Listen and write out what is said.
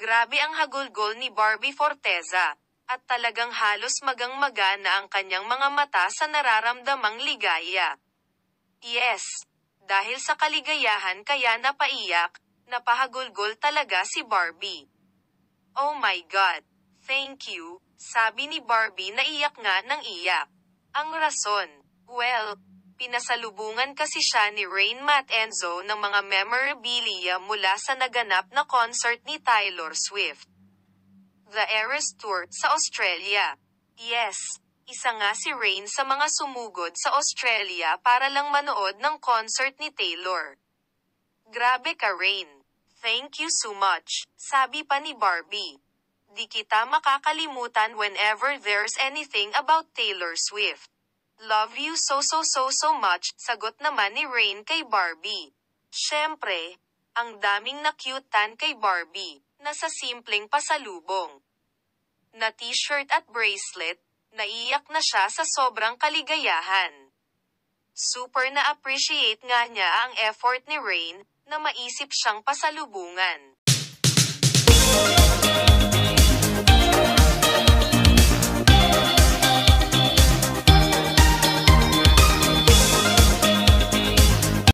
Grabe ang hagulgol ni Barbie Forteza. At talagang halos magang-maga na ang kanyang mga mata sa nararamdamang ligaya. Yes, dahil sa kaligayahan kaya napaiyak, napahagulgol talaga si Barbie. Oh my God, thank you, sabi ni Barbie na iyak nga ng iyak. Ang rason, well, pinasalubungan kasi siya ni Rain Matt Enzo ng mga memorabilia mula sa naganap na concert ni Taylor Swift. The Eras Tour sa Australia. Yes, isa nga si Rain sa mga sumugod sa Australia para lang manood ng concert ni Taylor. Grabe ka Rain. Thank you so much, sabi pa ni Barbie. Di kita makakalimutan whenever there's anything about Taylor Swift. Love you so much, sagot naman ni Rain kay Barbie. Syempre, ang daming na-cutean kay Barbie, na sa simpleng pasalubong na t-shirt at bracelet, naiyak na siya sa sobrang kaligayahan. Super na-appreciate nga niya ang effort ni Rain, na maisip siyang pasalubungan.